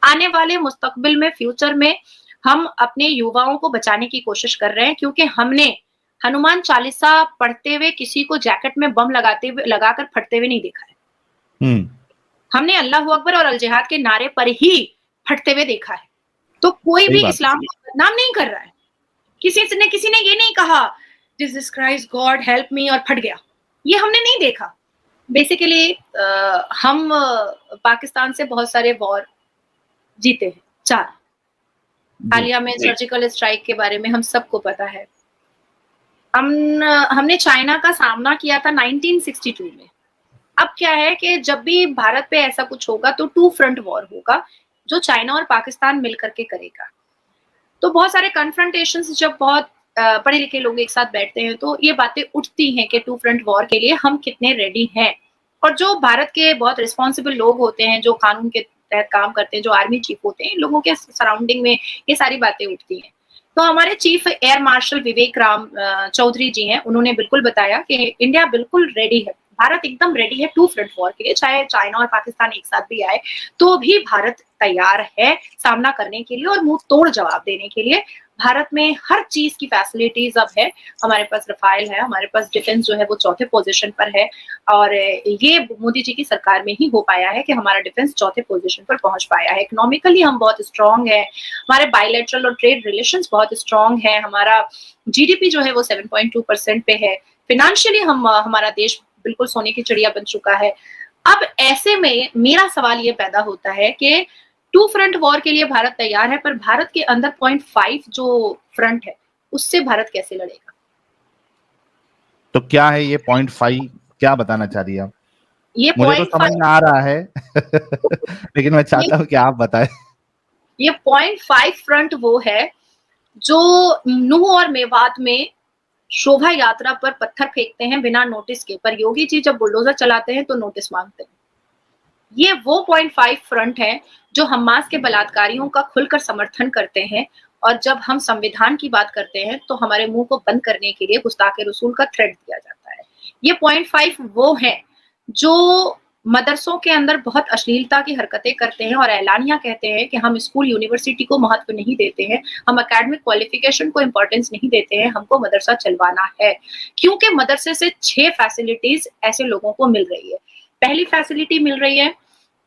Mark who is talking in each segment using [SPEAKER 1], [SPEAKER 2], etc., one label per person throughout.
[SPEAKER 1] आने वाले मुस्तकबिल में, फ्यूचर में हम अपने युवाओं को बचाने की कोशिश कर रहे हैं, क्योंकि हमने हनुमान चालीसा पढ़ते हुए किसी को जैकेट में बम लगाकर फटते हुए नहीं देखा है।
[SPEAKER 2] हम्म।
[SPEAKER 1] हमने अल्लाह अकबर और अल जिहाद के नारे पर ही फटते हुए देखा है। तो कोई
[SPEAKER 2] सही
[SPEAKER 1] भी
[SPEAKER 2] बात।
[SPEAKER 1] इस्लाम को बदनाम नहीं कर रहा है। किसी ने ये नहीं कहा Jesus Christ God help me और फट गया। ये हमने नहीं देखा। बेसिकली हम पाकिस्तान से बहुत सारे वॉर जीते हैं, 4। हालिया में सर्जिकल स्ट्राइक के बारे में हम सबको पता है। हमने चाइना का सामना किया था 1962 में। अब क्या है कि जब भी भारत पे ऐसा कुछ होगा तो 2 फ्रंट वॉर होगा, जो चाइना और पाकिस्तान मिल करके करेगा। तो बहुत सारे कन्फ्रंटेशंस जब बहुत पढ़े लिखे लोग एक साथ बैठते हैं तो ये बातें उठती हैं कि 2 फ्रंट वॉर के लिए हम कितने रेडी हैं। और जो भारत के बहुत रिस्पॉन्सिबल लोग होते हैं, जो कानून के तहत काम करते हैं, जो आर्मी चीफ होते हैं, इन लोगों के सराउंडिंग में ये सारी बातें उठती हैं। तो हमारे चीफ एयर मार्शल विवेक राम चौधरी जी हैं, उन्होंने बिल्कुल बताया कि इंडिया बिल्कुल रेडी है, भारत एकदम रेडी है 2 फ्रंट वॉर के लिए। चाहे चाइना और पाकिस्तान एक साथ भी आए तो भी भारत तैयार है सामना करने के लिए और मुंह तोड़ जवाब देने के लिए। भारत में हर चीज की फैसिलिटीज अब है। हमारे पास रफाइल है, हमारे पास डिफेंस जो है वो 4थे पोजीशन पर है, और ये मोदी जी की सरकार में ही हो पाया है कि हमारा डिफेंस 4थे पोजीशन पर पहुंच पाया है। इकोनॉमिकली हम बहुत स्ट्रांग है, हमारे बायलैटरल और ट्रेड रिलेशंस बहुत स्ट्रांग है, हमारा जीडीपी जो है वो 7.2% पे है। फिनेंशियली हमारा देश बिल्कुल सोने की चिड़िया बन चुका है। अब ऐसे में मेरा सवाल ये पैदा होता है कि 2 फ्रंट वॉर के लिए भारत तैयार है, पर भारत के अंदर 0.5 जो फ्रंट है उससे भारत कैसे लड़ेगा?
[SPEAKER 2] तो क्या है ये 0.5, क्या बताना चाह रही है आप?
[SPEAKER 1] ये
[SPEAKER 2] मुझे तो समझ में आ रहा है लेकिन मैं चाहता हूँ कि आप बताएं।
[SPEAKER 1] ये 0.5 फ्रंट वो है जो नूह और मेवात में शोभा यात्रा पर पत्थर फेंकते हैं बिना नोटिस के, पर योगी जी जब बुलडोजर चलाते हैं तो नोटिस मांगते हैं। ये वो 0.5 फ्रंट है जो हमास के बलात्कारियों का खुलकर समर्थन करते हैं, और जब हम संविधान की बात करते हैं तो हमारे मुंह को बंद करने के लिए गुस्ताखे रसूल का थ्रेट दिया जाता है। ये 0.5 वो है जो मदरसों के अंदर बहुत अश्लीलता की हरकतें करते हैं और एलानिया कहते हैं कि हम स्कूल यूनिवर्सिटी को महत्व नहीं देते हैं, हम एकेडमिक क्वालिफिकेशन को इंपॉर्टेंस नहीं देते हैं, हमको मदरसा चलवाना है। क्योंकि मदरसे से 6 फैसिलिटीज ऐसे लोगों को मिल रही है। पहली फैसिलिटी मिल रही है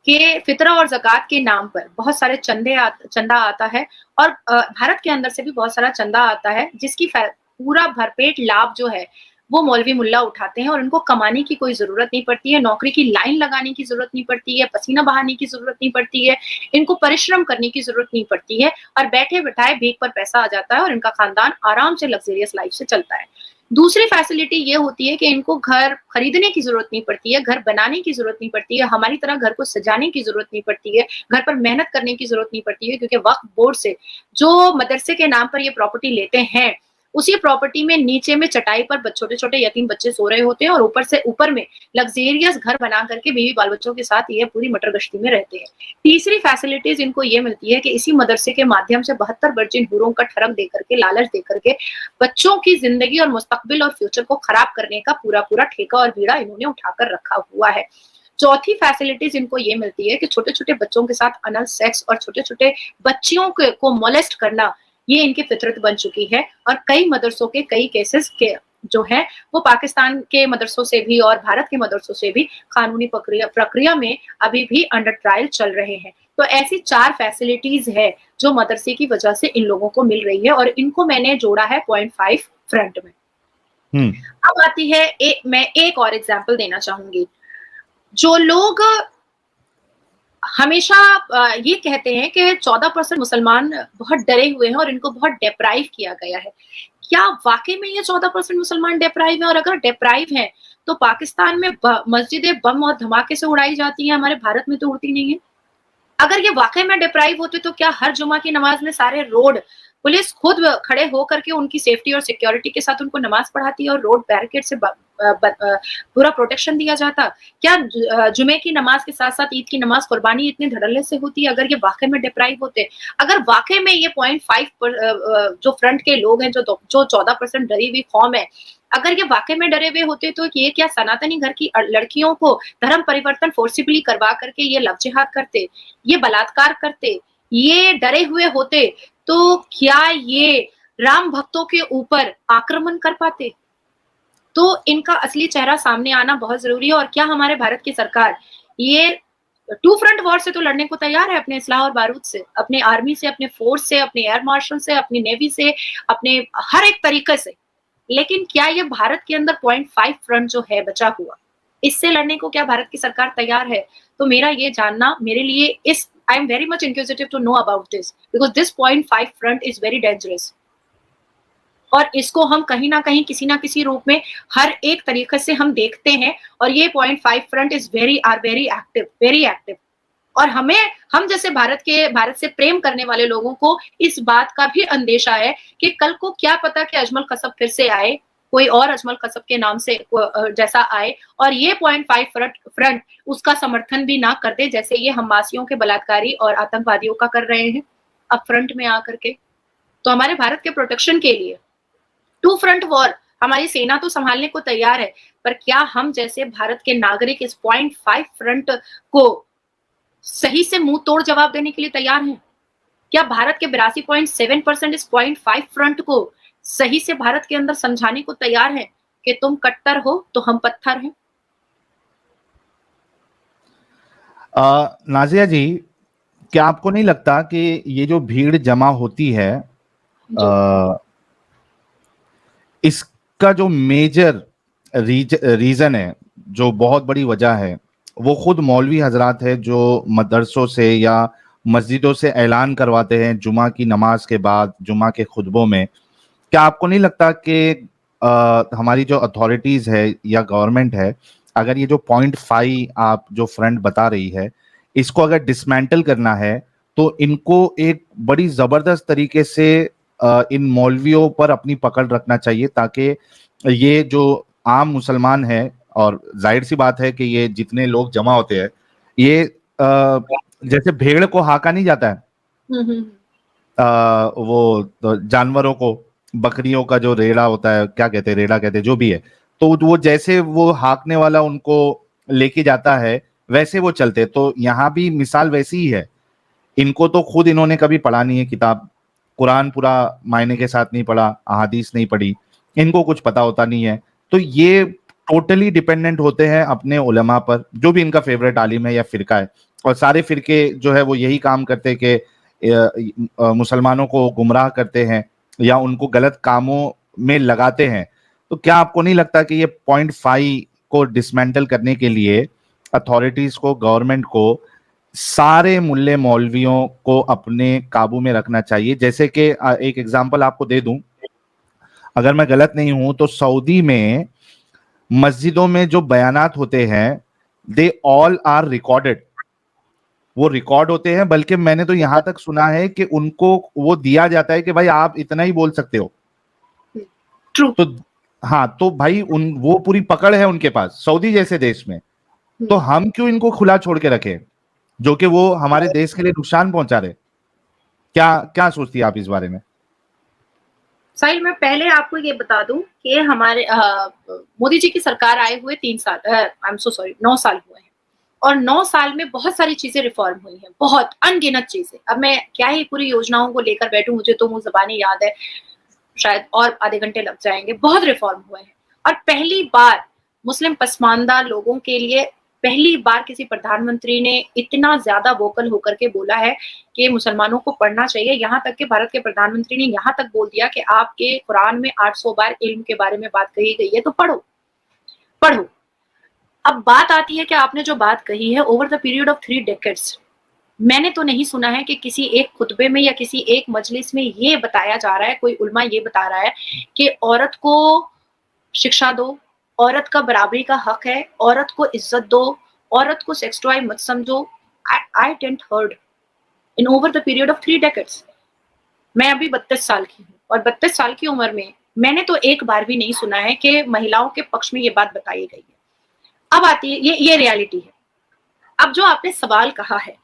[SPEAKER 1] कि फितरा और ज़कात के नाम पर बहुत सारे चंदा आता है, और भारत के अंदर से भी बहुत सारा चंदा आता है, जिसकी पूरा भरपेट लाभ जो है वो मौलवी मुल्ला उठाते हैं, और उनको कमाने की कोई जरूरत नहीं पड़ती है, नौकरी की लाइन लगाने की जरूरत नहीं पड़ती है, पसीना बहाने की जरूरत नहीं पड़ती है, इनको परिश्रम करने की जरूरत नहीं पड़ती है, और बैठे बिठाए भीख पर पैसा आ जाता है और इनका खानदान आराम से लग्जरियस लाइफ से चलता है। दूसरी फैसिलिटी ये होती है कि इनको घर खरीदने की जरूरत नहीं पड़ती है, घर बनाने की जरूरत नहीं पड़ती है, हमारी तरह घर को सजाने की जरूरत नहीं पड़ती है, घर पर मेहनत करने की जरूरत नहीं पड़ती है, क्योंकि वक्फ बोर्ड से जो मदरसे के नाम पर ये प्रॉपर्टी लेते हैं, उसी प्रॉपर्टी में नीचे में चटाई पर छोटे छोटे यतीम बच्चे सो रहे होते हैं, और ऊपर में लग्जेरियस घर बना करके बीवी बाल बच्चों के साथ ये पूरी मटर गश्ती में रहते हैं। तीसरी फैसिलिटीज इनको ये मिलती है कि इसी मदरसे के माध्यम से 72 वर्जिन हूरों का ठरक देकर के, लालच देकर के बच्चों की जिंदगी और मुस्तकबिल और फ्यूचर को खराब करने का पूरा ठेका और बीड़ा इन्होंने उठाकर रखा हुआ है। चौथी फैसिलिटीज इनको ये मिलती है कि छोटे छोटे बच्चों के साथ अनल सेक्स और छोटे छोटे बच्चियों को मोलेस्ट करना, ये इनकी फितरत बन चुकी है। और कई मदरसों के कई केसेस के जो है वो पाकिस्तान के मदरसों से भी और भारत के मदरसों से भी कानूनी प्रक्रिया में अभी भी अंडर ट्रायल चल रहे हैं। तो ऐसी 4 फैसिलिटीज है जो मदरसे की वजह से इन लोगों को मिल रही है, और इनको मैंने जोड़ा है 0.5 फ्रंट में। अब आती है मैं एक और एग्जाम्पल देना चाहूंगी। जो लोग हमेशा ये कहते हैं कि 14% मुसलमान बहुत डरे हुए हैं और इनको बहुत डिप्राइव किया गया है, क्या वाकई में ये 14% मुसलमान डिप्राइव हैं? और अगर डिप्राइव हैं तो पाकिस्तान में मस्जिदें बम और धमाके से उड़ाई जाती हैं, हमारे भारत में तो उड़ती नहीं है। अगर ये वाकई में डिप्राइव होते तो क्या हर जुमा की नमाज में सारे रोड पुलिस खुद खड़े होकर के उनकी सेफ्टी और सिक्योरिटी के साथ उनको नमाज पढ़ाती है और रोड बैरिकेड से पूरा प्रोटेक्शन दिया जाता? क्या जुमे की नमाज के साथ साथ ईद की नमाज कुर्बानी इतने धड़ल्ले से होती है? अगर ये वाकई में डिप्राइव होते, अगर वाकई में ये 0.5 जो फ्रंट के लोग हैं, जो 14% डरी हुई कौम है, अगर ये वाकई में डरे हुए होते तो ये क्या सनातनी घर की लड़कियों को धर्म परिवर्तन फोर्सिबली करवा करके ये लव जिहाद करते, ये बलात्कार करते, ये डरे हुए होते तो क्या ये राम भक्तों के ऊपर आक्रमण कर पाते? तो इनका असली चेहरा सामने आना बहुत ज़रूरी है। और क्या हमारे भारत की सरकार ये टू फ्रंट वॉर से तो लड़ने को तैयार है, अपने असलाह और बारूद से, अपने आर्मी से, अपने फोर्स से, अपने एयर मार्शल से, अपनी नेवी से, अपने हर एक तरीके से। लेकिन क्या ये भारत के अंदर पॉइंट 5 फ्रंट जो है बचा हुआ, इससे लड़ने को क्या भारत की सरकार तैयार है? तो मेरा ये जानना मेरे लिए इस I am very much inquisitive to know about this because this point 5 front is very dangerous. और इसको हम कहीं न कहीं किसी न किसी रूप में हर एक तरीके से हम देखते हैं। और ये point 5 front is very active. और हम जैसे भारत से प्रेम करने वाले लोगों को इस बात का भी अंदेशा है कि कल को क्या पता कि अजमल कसब फिर से आए, कोई और अजमल कसब के नाम से जैसा आए और ये पॉइंट 5 फ्रंट उसका समर्थन भी ना कर दे, जैसे ये हमासियों के बलात्कारी और आतंकवादियों का कर रहे हैं अब फ्रंट में आकर के। तो हमारे भारत के प्रोटेक्शन के लिए टू फ्रंट वॉर हमारी सेना तो संभालने को तैयार है, पर क्या हम जैसे भारत के नागरिक इस पॉइंट 5 फ्रंट को सही से मुंह तोड़ जवाब देने के लिए तैयार हैं? क्या भारत के 82.7% इस पॉइंट 5 फ्रंट को सही से भारत के अंदर समझाने को तैयार है कि तुम कट्टर हो तो हम पत्थर हैं?
[SPEAKER 2] नाजिया जी, क्या आपको नहीं लगता कि ये जो भीड़ जमा होती है इसका जो मेजर रीजन है, जो बहुत बड़ी वजह है, वो खुद मौलवी हजरात है जो मदरसों से या मस्जिदों से ऐलान करवाते हैं जुमा की नमाज के बाद, जुमा के खुतबों में। क्या आपको नहीं लगता कि हमारी जो अथॉरिटीज है या गवर्नमेंट है, अगर ये जो पॉइंट 5 आप जो फ्रंट बता रही है, इसको अगर डिसमेंटल करना है तो इनको एक बड़ी जबरदस्त तरीके से इन मौलवियों पर अपनी पकड़ रखना चाहिए, ताकि ये जो आम मुसलमान है, और जाहिर सी बात है कि ये जितने लोग जमा होते हैं, ये जैसे भेड़ को हाका नहीं जाता है, वो तो जानवरों को, बकरियों का जो रेड़ा होता है, क्या कहते हैं, रेड़ा कहते हैं, जो भी है, तो वो जैसे वो हाकने वाला उनको लेके जाता है वैसे वो चलते। तो यहाँ भी मिसाल वैसी ही है। इनको तो खुद इन्होंने कभी पढ़ा नहीं है किताब, कुरान पूरा मायने के साथ नहीं पढ़ा, अहादीस नहीं पढ़ी, इनको कुछ पता होता नहीं है। तो ये टोटली डिपेंडेंट होते हैं अपने उलमा पर, जो भी इनका फेवरेट आलिम है या फिरका है। और सारे फिरके जो है वो यही काम करते हैं कि मुसलमानों को गुमराह करते हैं या उनको गलत कामों में लगाते हैं। तो क्या आपको नहीं लगता कि ये पॉइंट 5 को डिसमेंटल करने के लिए अथॉरिटीज को, गवर्नमेंट को सारे मुल्ले मौलवियों को अपने काबू में रखना चाहिए? जैसे कि एक एग्जांपल आपको दे दूं, अगर मैं गलत नहीं हूं तो सऊदी में मस्जिदों में जो बयानात होते हैं, दे ऑल आर रिकॉर्डेड, वो रिकॉर्ड होते हैं। बल्कि मैंने तो यहां तक सुना है कि उनको वो दिया जाता है कि भाई आप इतना ही बोल सकते हो।
[SPEAKER 1] ट्रू।
[SPEAKER 2] तो हाँ, तो भाई वो पूरी पकड़ है उनके पास, सऊदी जैसे देश में। तो हम क्यों इनको खुला छोड़ के रखें, जो कि वो हमारे देश के लिए नुकसान पहुंचा रहे? क्या क्या सोचती है आप इस बारे में?
[SPEAKER 1] साहिल, मैं पहले आपको ये बता दूं कि हमारे मोदी जी की सरकार आए हुए 3 साल आई एम सो सॉरी 9 साल हुए हैं। और 9 साल में बहुत सारी चीजें रिफॉर्म हुई हैं, बहुत अनगिनत चीजें। अब मैं क्या ही पूरी योजनाओं को लेकर बैठूं, मुझे तो मुंह ज़बानी याद है, शायद और आधे घंटे लग जाएंगे। बहुत रिफॉर्म हुए हैं। और पहली बार मुस्लिम पसमानदा लोगों के लिए पहली बार किसी प्रधानमंत्री ने इतना ज्यादा वोकल होकर के बोला है कि मुसलमानों को पढ़ना चाहिए। यहाँ तक कि भारत के प्रधानमंत्री ने यहाँ तक बोल दिया कि आपके कुरान में 800 बार इल्म के बारे में बात कही गई है, तो पढ़ो पढ़ो। अब बात आती है कि आपने जो बात कही है over the period of 3 decades, मैंने तो नहीं सुना है कि किसी एक खुतबे में या किसी एक मजलिस में ये बताया जा रहा है, कोई उलमा ये बता रहा है कि औरत को शिक्षा दो, औरत का बराबरी का हक है, औरत को इज्जत दो, औरत को सेक्स टॉय मत समझो। I didn't heard in over the period of 3 decades. मैं अभी 32 साल की हूँ और 32 साल की उम्र में मैंने तो एक बार भी नहीं सुना है कि महिलाओं के पक्ष में ये बात बताई गई है। अब आती है ये रियलिटी है। अब जो आपने सवाल कहा है,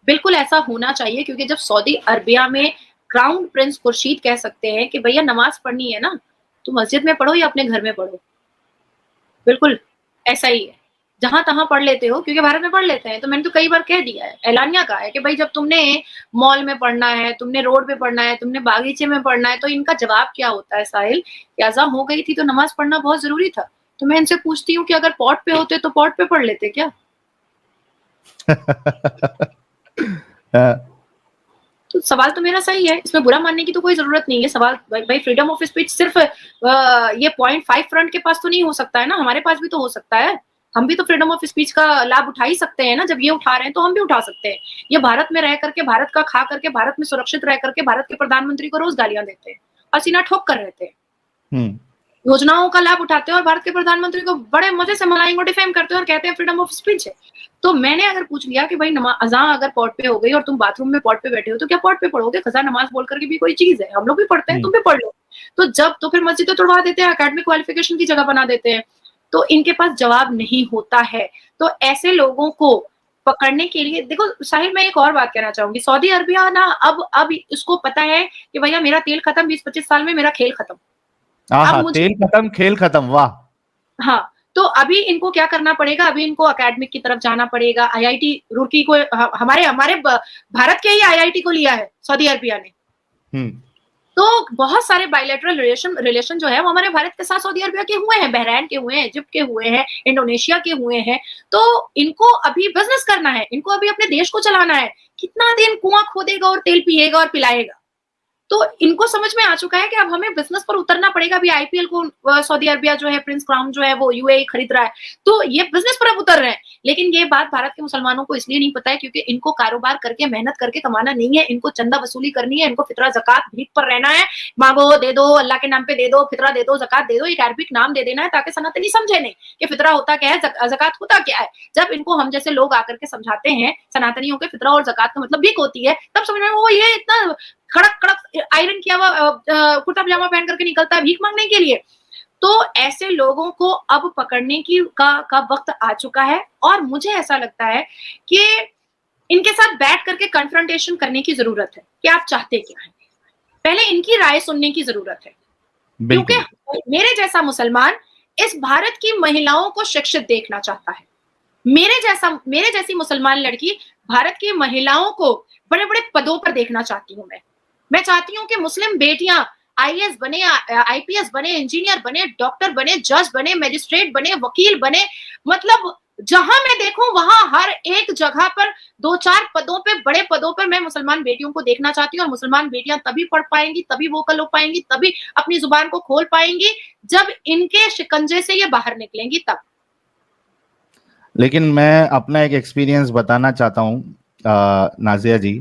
[SPEAKER 1] बिल्कुल ऐसा होना चाहिए, क्योंकि जब सऊदी अरबिया में क्राउन प्रिंस खुर्शीद कह सकते हैं कि भैया नमाज पढ़नी है ना, तो मस्जिद में पढ़ो या अपने घर में पढ़ो, बिल्कुल ऐसा ही है। जहां तहां पढ़ लेते हो, क्योंकि भारत में पढ़ लेते हैं। तो मैंने तो कई बार कह दिया है, ऐलानिया कहा है कि भाई जब तुमने मॉल में पढ़ना है, तुमने रोड पे पढ़ना है, तुमने बागीचे में पढ़ना है, तो इनका जवाब क्या होता है साहिल, कि अज़ान हो गई थी तो नमाज पढ़ना बहुत जरूरी था। तो मैं इनसे पूछती हूँ कि अगर पॉट पे होते तो पॉट पे पढ़ लेते क्या? तो सवाल तो मेरा सही है, इसमें बुरा मानने की तो कोई जरूरत नहीं है। सवाल भाई फ्रीडम ऑफ स्पीच सिर्फ ये 0.5 फ्रंट के पास तो नहीं हो सकता है ना, हमारे पास भी तो हो सकता है। हम भी तो फ्रीडम ऑफ स्पीच का लाभ उठा ही सकते हैं ना। जब ये उठा रहे हैं तो हम भी उठा सकते हैं। ये भारत में रह करके, भारत का खा करके, भारत में सुरक्षित रह करके भारत के प्रधानमंत्री को रोज गालियां देते हैं और सीना ठोक कर रहते हैं, योजनाओं का लाभ उठाते हैं और भारत के प्रधानमंत्री को बड़े मजे से मनाएंगे, डिफेम करते हैं और कहते हैं फ्रीडम ऑफ स्पीच है। तो मैंने अगर पूछ लिया कि भाई अज़ान अगर पॉट पे हो गई और तुम बाथरूम में पॉट पे बैठे हो तो क्या पॉट पे पढ़ोगे? खजा नमाज बोल करके भी कोई चीज है, हम लोग भी पढ़ते हैं, तुम भी पढ़ लो। तो जब तो फिर मस्जिद तो तोड़वा देते हैं, एकेडमिक क्वालिफिकेशन की जगह बना देते हैं। तो इनके पास जवाब नहीं होता है। तो ऐसे लोगों को पकड़ने के लिए देखो साहिल, मैं एक और बात कहना चाहूंगी। सऊदी अरबिया ना अब इसको पता है कि भैया मेरा तेल खत्म, 20-25 साल में मेरा खेल खत्म।
[SPEAKER 2] अब मुझे तेल खत्म खेल खत्म, वाह।
[SPEAKER 1] हाँ, तो अभी इनको क्या करना पड़ेगा? अभी इनको एकेडमिक की तरफ जाना पड़ेगा। आईआईटी रुड़की को हमारे भारत के ही आईआईटी को लिया है सऊदी अरबिया ने। तो बहुत सारे बायलैटरल रिलेशन जो है वो हमारे भारत के साथ सऊदी अरबिया के हुए हैं, बहरीन के हुए हैं, इजिप्ट के हुए हैं, इंडोनेशिया के हुए हैं। तो इनको अभी बिजनेस करना है, इनको अभी अपने देश को चलाना है। कितना दिन कुआं खोदेगा और तेल पिएगा और पिलाएगा? तो इनको समझ में आ चुका है कि अब हमें बिजनेस पर उतरना पड़ेगा। अभी आईपीएल को सऊदी अरबिया जो है, प्रिंस क्राउन जो है वो यूएई खरीद रहा है, तो ये बिजनेस पर अब उतर रहे हैं। लेकिन ये बात भारत के मुसलमानों को इसलिए नहीं पता है क्योंकि इनको कारोबार करके, मेहनत करके कमाना नहीं है, इनको चंदा वसूली करनी है, इनको फितरा ज़कात भीख पर रहना है। मांगो दे दो, अल्लाह के नाम पे दे दो, फितरा दे दो, ज़कात दे दो, एक अरबिक नाम दे देना है ताकि सनातनी समझे नहीं कि फितरा होता क्या है, ज़कात होता क्या है। जब इनको हम जैसे लोग आकर के समझाते हैं सनातनियों के फितरा और ज़कात का मतलब भीख होती है, तब समझ में वो ये इतना खड़क खड़क आयरन किया हुआ कुर्ता पजामा पहन करके निकलता है भीख मांगने के लिए। तो ऐसे लोगों को अब पकड़ने की का वक्त आ चुका है और मुझे ऐसा लगता है कि इनके साथ बैठ करके कन्फ्रंटेशन करने की जरूरत है कि आप चाहते क्या हैं। पहले इनकी राय सुनने की जरूरत है, क्योंकि मेरे जैसा मुसलमान इस भारत की महिलाओं को शिक्षित देखना चाहता है। मेरे जैसी मुसलमान लड़की भारत की महिलाओं को बड़े बड़े पदों पर देखना चाहती हूँ। मैं चाहती हूँ कि मुस्लिम बेटियां आईएएस बने, आईपीएस बने, इंजीनियर बने, डॉक्टर बने, जज बने, मैजिस्ट्रेट बने, वकील बने। मतलब जहां मैं देखूं वहां हर एक जगह पर 2-4 पदों पे, बड़े पदों पर मैं मुसलमान बेटियों को देखना चाहती हूँ। और मुसलमान बेटियां तभी पढ़ पाएंगी, तभी वोकल हो पाएंगी, तभी अपनी जुबान को खोल पाएंगी जब इनके शिकंजे से ये बाहर निकलेंगी तब।
[SPEAKER 2] लेकिन मैं अपना एक एक्सपीरियंस बताना चाहता हूँ नाजिया जी।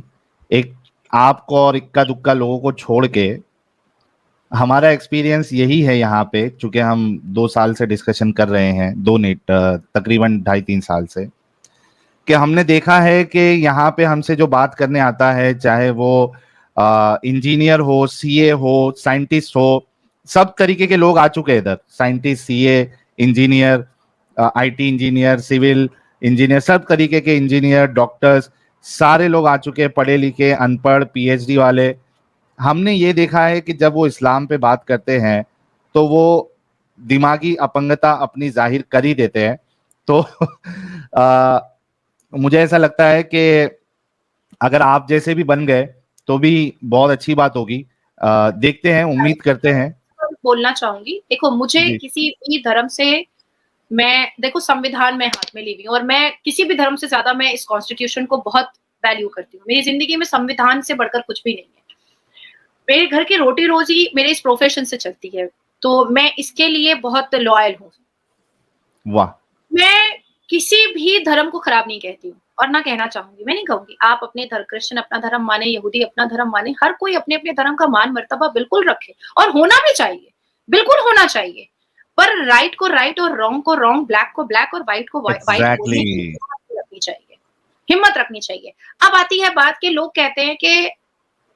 [SPEAKER 2] एक आपको और इक्का दुक्का लोगों को छोड़ के हमारा एक्सपीरियंस यही है यहाँ पे, चूंकि हम 2 साल से डिस्कशन कर रहे हैं, तकरीबन 2.5-3 साल से, कि हमने देखा है कि यहाँ पे हमसे जो बात करने आता है, चाहे वो इंजीनियर हो, सीए हो, साइंटिस्ट हो, सब तरीके के लोग आ चुके हैं इधर। Scientist, CA, engineer, IT engineer, civil engineer, सब तरीके के इंजीनियर, डॉक्टर्स, सारे लोग आ चुके हैं, पढ़े लिखे, अनपढ़, पीएचडी वाले। हमने ये देखा है कि जब वो इस्लाम पे बात करते हैं तो वो दिमागी अपंगता अपनी जाहिर कर ही देते हैं। तो मुझे ऐसा लगता है कि अगर आप जैसे भी बन गए तो भी बहुत अच्छी बात होगी। देखते हैं, उम्मीद करते हैं।
[SPEAKER 1] बोलना चाहूंगी, देखो मुझे किसी भी धर्म से, मैं देखो संविधान में हाथ में ली हुई हूँ और मैं किसी भी धर्म से ज्यादा मैं इस कॉन्स्टिट्यूशन को बहुत वैल्यू करती हूँ। मेरी जिंदगी में संविधान से बढ़कर कुछ भी नहीं है। मेरे घर की रोटी रोजी मेरे इस प्रोफेशन से चलती है, तो मैं इसके लिए बहुत लॉयल हूँ।
[SPEAKER 2] वाह।
[SPEAKER 1] मैं किसी भी धर्म को खराब नहीं कहती हूँ और ना कहना चाहूंगी। मैं नहीं कहूंगी आप अपने धर्म, क्रिश्चियन अपना धर्म माने, यहूदी अपना धर्म माने, हर कोई अपने अपने धर्म का मान मर्तबा बिल्कुल रखे और होना भी चाहिए, बिल्कुल होना चाहिए। पर राइट को राइट और रॉन्ग को रॉन्ग, ब्लैक को ब्लैक और व्हाइट को व्हाइट बोलने की हिम्मत रखनी चाहिए, हिम्मत रखनी चाहिए। अब आती है बात कि लोग कहते हैं कि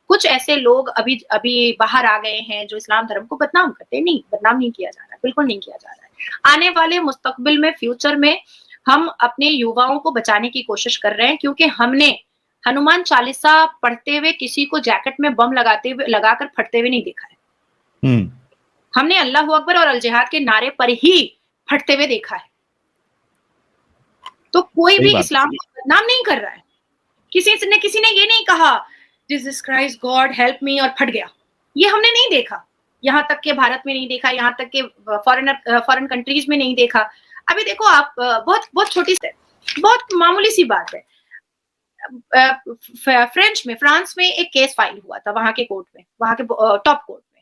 [SPEAKER 1] कुछ ऐसे लोग अभी बाहर आ गए हैं जो इस्लाम धर्म को बदनाम करते हैं। नहीं, बदनाम नहीं किया जा रहा है, बिल्कुल नहीं किया जा रहा है। आने वाले मुस्तकबिल में, फ्यूचर में हम अपने युवाओं को बचाने की कोशिश कर रहे हैं, क्योंकि हमने हनुमान चालीसा पढ़ते हुए किसी को जैकेट में बम लगाकर फटते हुए नहीं देखा है। हमने अल्लाह अकबर और अल जिहाद के नारे पर ही फटते हुए देखा है। तो कोई
[SPEAKER 2] सही
[SPEAKER 1] भी
[SPEAKER 2] बात।
[SPEAKER 1] इस्लाम को बदनाम नहीं कर रहा है। किसी ने ये नहीं कहा Jesus Christ God help me और फट गया। ये हमने नहीं देखा, यहाँ तक के भारत में नहीं देखा, यहाँ तक के फॉरेन कंट्रीज में नहीं देखा। अभी देखो आप, बहुत बहुत छोटी सी, बहुत मामूली सी बात है। फ्रांस में एक केस फाइल हुआ था वहां के कोर्ट में, वहां के टॉप कोर्ट में,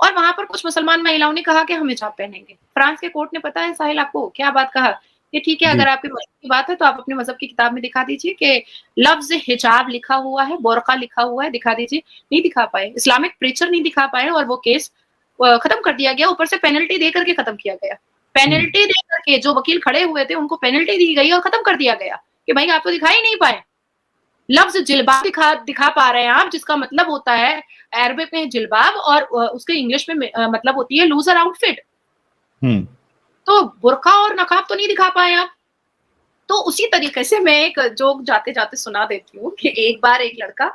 [SPEAKER 1] और वहां पर कुछ मुसलमान महिलाओं ने कहा कि हम हिजाब पहनेंगे। फ्रांस के कोर्ट ने, पता है साहिल आपको क्या बात कहा? कि ठीक है,
[SPEAKER 2] जी।
[SPEAKER 1] अगर आपके मजहब की बात है तो आप अपने मजहब की किताब में दिखा दीजिए कि लफ्ज हिजाब लिखा हुआ है, बोरका लिखा हुआ है, दिखा दीजिए। नहीं दिखा पाए, इस्लामिक प्रीचर नहीं दिखा पाए, और वो केस खत्म कर दिया गया। ऊपर से पेनल्टी दे करके खत्म किया गया। पेनल्टी दे करके जो वकील खड़े हुए थे उनको पेनल्टी दी गई और खत्म कर दिया गया कि भाई आप तो दिखा ही नहीं पाए। लफ्ज जिल्बाब दिखा पा रहे हैं आप, जिसका मतलब होता है अरबिक में जिल्बाब, और उसके इंग्लिश में मतलब होती है लूजर आउटफिट। तो बुर्का और नकाब तो नहीं दिखा पाए आप। तो उसी तरीके से मैं एक जोक जाते जाते सुना देती हूँ कि एक बार एक लड़का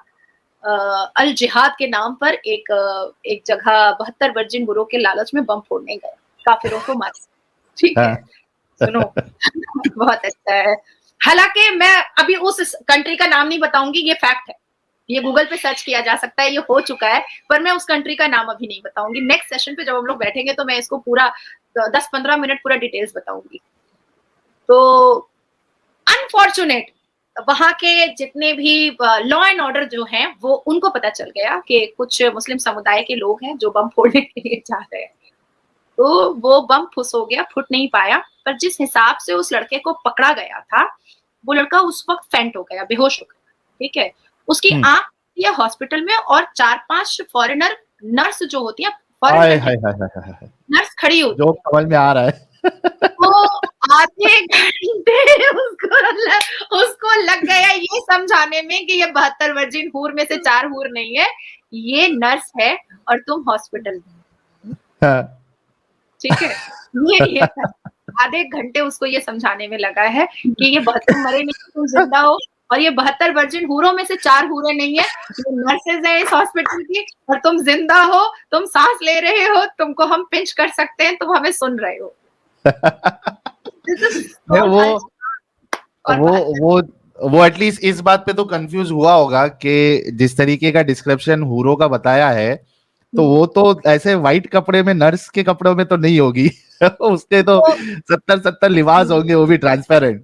[SPEAKER 1] अल जिहाद के नाम पर एक जगह 72 वर्जिन गुरों के लालच में बम फोड़ने गया, काफिरों को मार। ठीक है, सुनो बहुत अच्छा है। हालांकि मैं अभी उस कंट्री का नाम नहीं बताऊंगी, ये फैक्ट है, ये गूगल पे सर्च किया जा सकता है, ये हो चुका है, पर मैं उस कंट्री का नाम अभी नहीं बताऊंगी। नेक्स्ट सेशन पे जब हम लोग बैठेंगे तो मैं इसको पूरा 10-15 मिनट पूरा डिटेल्स बताऊंगी। तो अनफॉर्चुनेट वहां के जितने भी लॉ एंड ऑर्डर जो हैं वो उनको पता चल गया कि कुछ मुस्लिम समुदाय के लोग हैं जो बम फोड़ने के लिए जा रहे हैं। तो वो बम फुस हो गया, फुट नहीं पाया, पर जिस हिसाब से उस लड़के को पकड़ा गया था, वो लड़का उस वक्त फेंट हो गया, बेहोश हो गया। ठीक है, उसकी आंख या हॉस्पिटल में, और 4-5 फॉरेनर नर्स जो होती है, नर्स खड़ी होती
[SPEAKER 2] जो
[SPEAKER 1] है।
[SPEAKER 2] समझ में आ रहा है।
[SPEAKER 1] तो आधे घंटे उसको लग गया ये समझाने में कि ये 72 वर्जिन हूर में से 4 हूर नहीं है, ये नर्स है और तुम हॉस्पिटल में। ठीक है, ये आधे घंटे उसको ये समझाने में लगा है कि ये 72 मरे नहीं, तुम जिंदा हो, और ये 72 वर्जिन हूरों में से 4 हूरें नहीं है, ये नर्सेज है इस हॉस्पिटल की, और तुम जिंदा हो, तुम सांस ले रहे हो, तुमको हम पिंच कर सकते हैं, तुम हमें सुन रहे हो।
[SPEAKER 2] वो एटलीस्ट इस बात पे तो कंफ्यूज हुआ होगा कि जिस तरीके का डिस्क्रिप्शन हूरो का बताया है, तो वो तो ऐसे व्हाइट कपड़े में, नर्स के कपड़ों में तो नहीं होगी। उसके तो 70 लिबास होंगे, वो भी ट्रांसपेरेंट।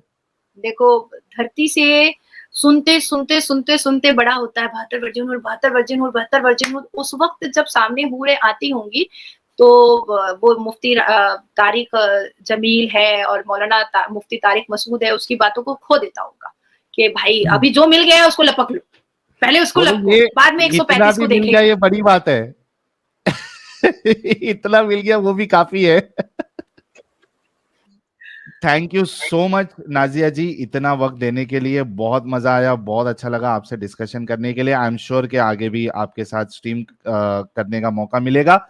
[SPEAKER 1] देखो, धरती से सुनते बड़ा होता है 72 वर्जिन हूर, 72 वर्जिन हूर, 72 वर्जिन हूर। उस वक्त जब सामने हूरें आती होंगी तो वो मुफ्ती तारिक जमील है और मौलाना मुफ्ती तारिक मसूद है, उसकी बातों को खो देता होगा कि भाई अभी जो मिल गया है उसको लपक लो, पहले उसको लपको, बाद में 135 को देखेंगे।
[SPEAKER 2] ये बड़ी बात है। इतना मिल गया वो भी काफी है। Thank you so much Nazia ji, इतना वक्त देने के लिए। बहुत मजा आया, बहुत अच्छा लगा आपसे डिस्कशन करने के लिए। आई एम श्योर कि आगे भी आपके साथ स्ट्रीम करने का मौका मिलेगा।